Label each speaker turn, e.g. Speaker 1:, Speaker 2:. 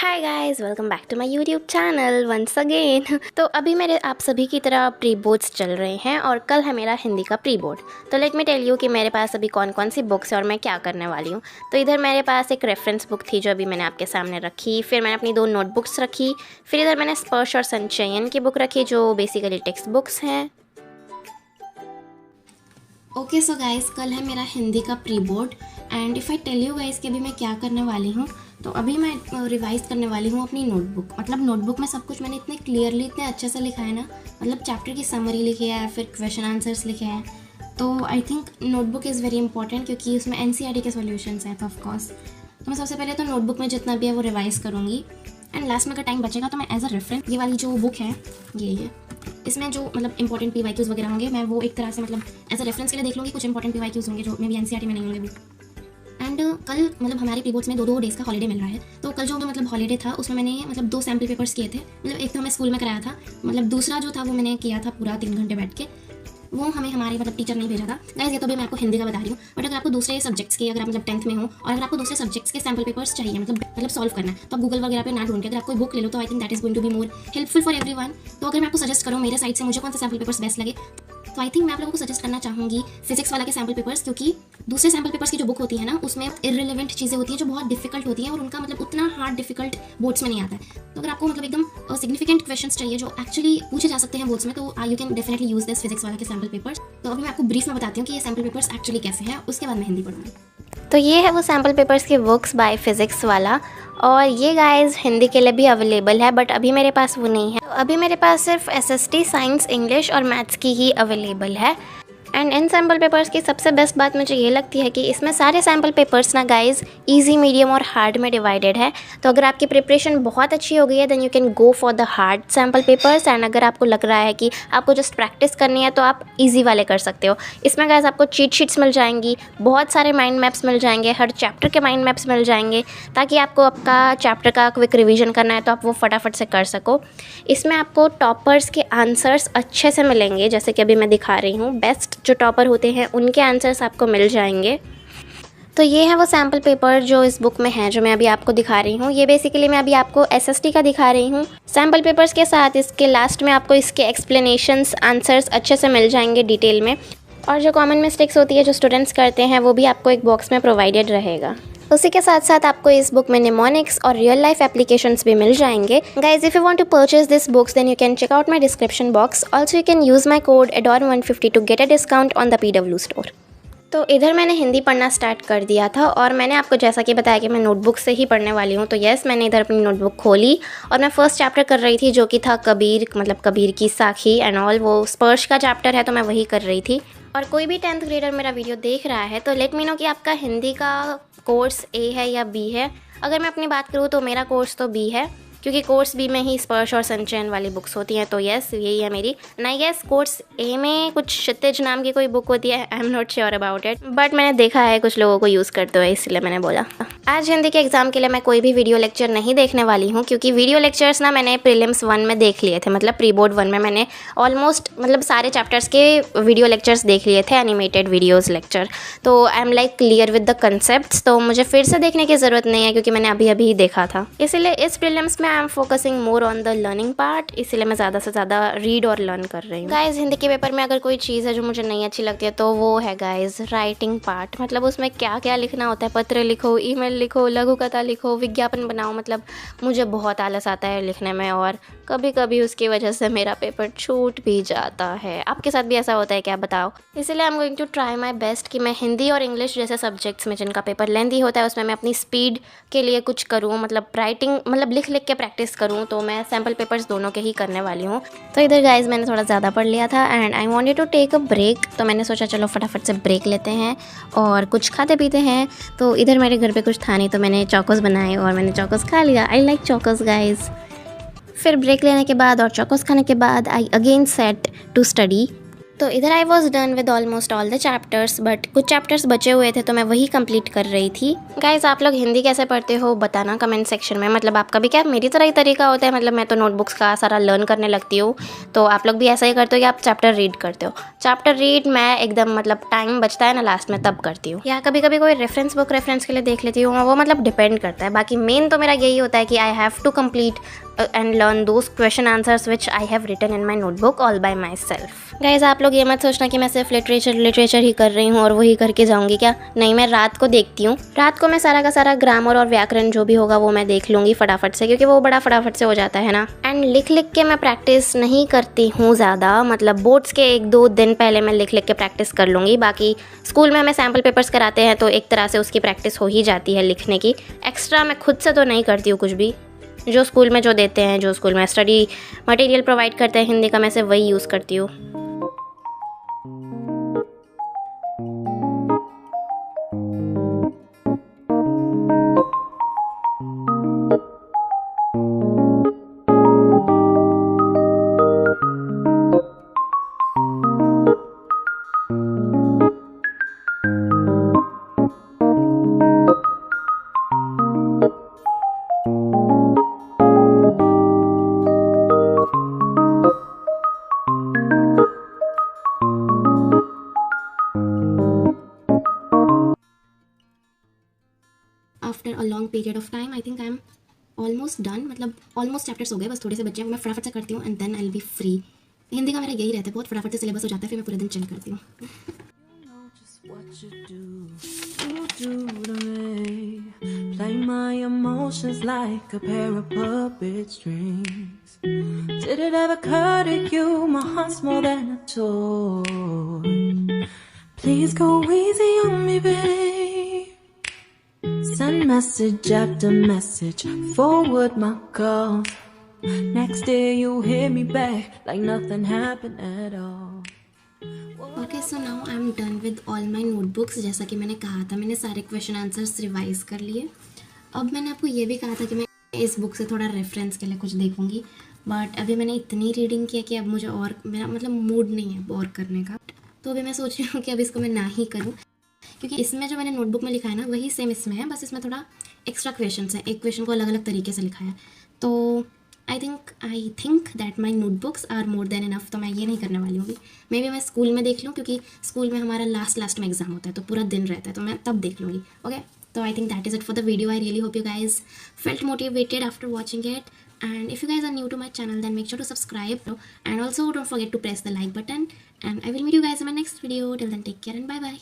Speaker 1: Hi guys, welcome back to my YouTube channel once again. तो अभी मेरे आप सभी की तरह प्री बोर्ड्स चल रहे हैं और कल है मेरा हिंदी का प्री बोर्ड। तो लेट मी टेल यू कि मेरे पास अभी कौन कौन सी बुक्स है और मैं क्या करने वाली हूँ। तो इधर मेरे पास एक रेफरेंस बुक थी जो अभी मैंने आपके सामने रखी, फिर मैंने अपनी 2 नोटबुक्स रखी, फिर इधर मैंने स्पर्श और संचयन की बुक रखी जो बेसिकली टेक्स्ट बुक्स हैं। ओके सो गाइस, कल है मेरा हिंदी का pre board and if I tell you guys कि अभी मैं क्या करने वाली हूँ, तो अभी मैं रिवाइज़ करने वाली हूँ अपनी नोटबुक। मतलब नोटबुक में सब कुछ मैंने इतने क्लियरली, इतने अच्छे से लिखा है ना, मतलब चैप्टर की समरी लिखी है, फिर क्वेश्चन आंसर्स लिखे हैं। तो I think notebook is very important क्योंकि उसमें एनसीईआरटी के सॉल्यूशंस हैं ऑफ कोर्स। तो मैं सबसे पहले तो नोटबुक में जितना भी है वो रिवाइज़ करूँगी एंड लास्ट में अगर टाइम बचेगा तो मैं एज अ रेफरेंस ये वाली जो बुक है ये इसमें जो मतलब इंपॉर्टेंट पीवाईक्यूज़ वगैरह होंगे मैं वो एक तरह से मतलब एज अ रेफरेंस के लिए देख लूँगी। कुछ इंपॉर्टेंट पीवाईक्यूज़ होंगे जो मे बी एनसीईआरटी में नहीं होंगे भी। एंड कल मतलब हमारे प्री बोर्ड्स में 2 डेज़ का हॉलीडे मिल रहा है। तो कल जो मतलब हॉलीडे था उसमें मैंने मतलब 2 सैम्पल पेपर्स किए थे। मतलब एक तो हमें स्कूल में कराया था, मतलब दूसरा जो था वो मैंने किया था पूरा 3 घंटे बैठ के। वो हमें हमारे मतलब टीचर नहीं भेजा था गाइस। ये तो भी मैं आपको हिंदी का बता रही हूँ, बट अगर आपको दूसरे सब्जेक्ट्स के, अगर आप मतलब 10th में हो और अगर आपको दूसरे सब्जेक्ट्स के सैम्पल पेपर्स चाहिए मतलब सॉल्व करना है, तो आप गूगल वगैरह पे ना ढूंढ के अगर आप कोई बुक ले लो तो I think that is going to be more helpful for everyone. तो अगर मैं आपको सजेस्ट करूँ मेरे साइड से मुझे कौन से सैम्पल पेपर्स बेस्ट लगे, तो आई थिंक मैं आप लोगों को सजेस्ट करना चाहूँगी फिजिक्स वाला के सैम्पल पेपर्स, क्योंकि दूसरे सैम्पल पेपर्स की जो बुक होती है ना उसमें इररिलेवेंट चीज़ें होती हैं जो बहुत डिफिकल्ट होती हैं और उनका मतलब उतना हार्ड डिफिकल्ट बोर्ड्स में नहीं आता है। तो अगर आपको मतलब एकदम सिग्निफिकेंट क्वेश्चंस चाहिए जो एक्चुअली पूछे जा सकते हैं बोर्ड्स में, तो you can definitely use this physics वाला के सैम्पल पेपर्स। तो अभी मैं आपको ब्रीफ में बताती हूँ कि ये सैम्पल पेपर्स एक्चुअली कैसे हैं, उसके बाद मैं हिंदी पढ़ूँगी। तो ये है वो सैम्पल पेपर्स की बुक्स बाय फिजिक्स वाला, और ये गाइस हिंदी के लिए भी अवेलेबल है, बट अभी मेरे पास वो नहीं है। तो अभी मेरे पास सिर्फ एसएसटी, साइंस, इंग्लिश और मैथ्स की ही अवेलेबल है। एंड इन सैम्पल पेपर्स की सबसे बेस्ट बात मुझे ये लगती है कि इसमें सारे सैम्पल पेपर्स ना गाइस इजी, मीडियम और हार्ड में डिवाइडेड है। तो अगर आपकी प्रिपरेशन बहुत अच्छी हो गई है then you can go for the hard sample papers, and अगर आपको लग रहा है कि आपको जस्ट प्रैक्टिस करनी है तो आप इजी वाले कर सकते हो। इसमें गाइस आपको चीट शीट्स मिल जाएंगी, बहुत सारे माइंड मैप्स मिल जाएंगे, हर चैप्टर के माइंड मैप्स मिल जाएंगे, ताकि आपको आपका चैप्टर का क्विक रिविजन करना है तो आप वो फटाफट से कर सको। इसमें आपको टॉपर्स के आंसर्स अच्छे से मिलेंगे, जैसे कि अभी मैं दिखा रही हूँ। बेस्ट जो टॉपर होते हैं उनके आंसर्स आपको मिल जाएंगे। तो ये है वो सैम्पल पेपर जो इस बुक में है, जो मैं अभी आपको दिखा रही हूँ। ये बेसिकली मैं अभी आपको एसएसटी का दिखा रही हूँ। सैम्पल पेपर्स के साथ इसके लास्ट में आपको इसके एक्सप्लेनेशंस, आंसर्स अच्छे से मिल जाएंगे डिटेल में, और जो कॉमन मिस्टेक्स होती है जो स्टूडेंट्स करते हैं वो भी आपको एक बॉक्स में प्रोवाइडेड रहेगा। उसी के साथ साथ आपको इस बुक में निमोनिक्स और रियल लाइफ एप्लीकेशंस भी मिल जाएंगे। Guys, if you want to purchase this books then you can check out my description box. Also you can use my code ADORN150 to get a discount on the PW store. तो इधर मैंने हिंदी पढ़ना start कर दिया था और मैंने आपको जैसा कि बताया कि मैं नोटबुक से ही पढ़ने वाली हूँ। तो यस, मैंने इधर अपनी नोटबुक खोली और मैं फर्स्ट चैप्टर कर रही थी जो कि था कबीर, मतलब कबीर की साखी एंड ऑल। वो स्पर्श का चैप्टर है तो मैं वही कर रही थी। और कोई भी 10th ग्रेडर मेरा वीडियो देख रहा है तो लेट मी नो कि आपका हिंदी का कोर्स A है या B है। अगर मैं अपनी बात करूँ तो मेरा कोर्स तो B है, क्योंकि कोर्स B में ही स्पर्श और संचयन वाली बुक्स होती हैं। तो यस, यही है मेरी। नहीं, यस, कोर्स A में कुछ क्षितिज नाम की कोई बुक होती है, I am not sure about it, but मैंने देखा है कुछ लोगों को यूज़ करते हुए, इसलिए मैंने बोला। आज हिंदी के एग्जाम के लिए मैं कोई भी वीडियो लेक्चर नहीं देखने वाली हूँ, क्योंकि वीडियो लेक्चर्स ना मैंने प्रीलिम्स 1 में देख लिए थे। मतलब प्री बोर्ड 1 में मैंने ऑलमोस्ट मतलब सारे चैप्टर्स के वीडियो लेक्चर्स देख लिए थे, एनिमेटेड वीडियोज़ लेक्चर। तो I am like clear with the concept, तो मुझे फिर से देखने की ज़रूरत नहीं है क्योंकि मैंने अभी अभी देखा था। इसीलिए इस प्रीलिम्स में I am focusing more on the learning part, इसीलिए मैं ज़्यादा से ज़्यादा रीड और लर्न कर रही हूँ। गाइज, हिंदी के पेपर में अगर कोई चीज़ है जो मुझे नहीं अच्छी लगती है तो वो है गाइज राइटिंग पार्ट। मतलब उसमें क्या क्या लिखना होता है, पत्र लिखो, ईमेल लिखो, लघु कथा लिखो, विज्ञापन बनाओ। मतलब मुझे बहुत आलस आता है लिखने में और कभी कभी उसकी वजह से मेरा पेपर छूट भी जाता है। आपके साथ भी ऐसा होता है क्या, बताओ? इसलिए I am going to try my best कि मैं हिंदी और इंग्लिश जैसे सब्जेक्ट्स में जिनका पेपर लेंथी होता है उसमें मैं अपनी स्पीड के लिए कुछ करूँ, मतलब राइटिंग मतलब लिख लिख के प्रैक्टिस करूँ। तो मैं सैम्पल पेपर्स दोनों के ही करने वाली हूँ। तो इधर गाइज मैंने थोड़ा ज़्यादा पढ़ लिया था and I wanted to take a break, तो मैंने सोचा चलो फटाफट से ब्रेक लेते हैं और कुछ खाते पीते हैं। तो इधर मेरे घर पे कुछ था नहीं तो मैंने चौकोस बनाए और मैंने चौकोस खा लिया। I like Chocos guys. फिर ब्रेक लेने के बाद और चौकोस खाने के बाद I again set to study. तो इधर I was done with almost all the chapters, but कुछ चैप्टर्स बचे हुए थे तो मैं वही कंप्लीट कर रही थी। गाइज, आप लोग हिंदी कैसे पढ़ते हो बताना कमेंट सेक्शन में। मतलब आपका भी क्या मेरी तरह ही तरीका होता है? मतलब मैं तो नोटबुक्स का सारा लर्न करने लगती हूँ, तो आप लोग भी ऐसा ही करते हो कि आप चैप्टर रीड करते हो? चैप्टर रीड मैं एकदम मतलब टाइम बचता है ना लास्ट में तब करती हूँ, या कभी कभी कोई रेफरेंस बुक रेफरेंस के लिए देख लेती हूँ, वो मतलब डिपेंड करता है। बाकी मेन तो मेरा यही होता है कि I have to complete and learn those question answers which I have written in my notebook all by my self. गाइज, आप लोग ये मत सोचना कि मैं सिर्फ लिटरेचर ही कर रही हूँ और वही करके जाऊँगी क्या। नहीं, मैं रात को देखती हूँ, रात को मैं सारा का सारा ग्रामर और व्याकरण जो भी होगा वो मैं देख लूँगी फटाफट से, क्योंकि वो बड़ा फटाफट से हो जाता है ना। एंड लिख लिख के मैं प्रैक्टिस नहीं करती हूँ ज़्यादा, मतलब बोर्ड्स के 1-2 दिन पहले मैं लिख लिख के प्रैक्टिस कर लूँगी। बाकी स्कूल में हमें सैम्पल पेपर्स कराते हैं तो एक तरह से उसकी प्रैक्टिस हो ही जाती है लिखने की। एक्स्ट्रा मैं खुद से तो नहीं करती हूँ कुछ भी, जो स्कूल में जो देते हैं, जो स्कूल में स्टडी मटेरियल प्रोवाइड करते हैं हिंदी का, मैं सिर्फ वही यूज़ करती हूँ। After a long period of time I think I am almost done, मतलब ऑलमोस्ट चैप्टर्स हो गए, बस थोड़े से बच्चे हैं, मैं फटाफट से करती हूँ and then I will be free. Hindi का मेरा यही रहता है, बहुत फटाफट से सिलेबस हो जाता है, फिर मैं पूरे दिन चिल करती हूँ।
Speaker 2: What you do to me. Play my emotions like a pair of puppet strings. Did it ever occur to you my heart's more than a toy? Please go easy on me, babe. Send message after message, forward my calls. Next day you hit me back like nothing happened at all.
Speaker 1: Okay, so now I am done with all my notebooks. जैसा कि मैंने कहा था, मैंने सारे question answers revise कर लिए। अब मैंने आपको ये भी कहा था कि मैं इस बुक से थोड़ा रेफरेंस के लिए कुछ देखूंगी, बट अभी मैंने इतनी रीडिंग किया कि अब मुझे और मेरा मतलब मूड नहीं है और करने का, तो अभी मैं सोच रही हूँ कि अब इसको मैं ना ही करूँ, क्योंकि इसमें जो मैंने नोटबुक में लिखा है ना वही सेम इसमें है, बस इसमें थोड़ा एक्स्ट्रा क्वेश्चन है, एक क्वेश्चन को अलग अलग तरीके से लिखा है। तो I think that my notebooks are more than enough, तो मैं ये नहीं करने वाली हूँ। मे बी मैं स्कूल में देख लूँ, क्योंकि स्कूल में हमारा लास्ट में एग्जाम होता है तो पूरा दिन रहता है, तो मैं तब देख लूँगी। ओके, तो I think that is it for the video. I really hope you guys felt motivated after watching it, and if you guys are new to my channel then make sure to subscribe, and also don't forget to press the like button, and I will meet you guys in my next video. Till then, take care and bye bye.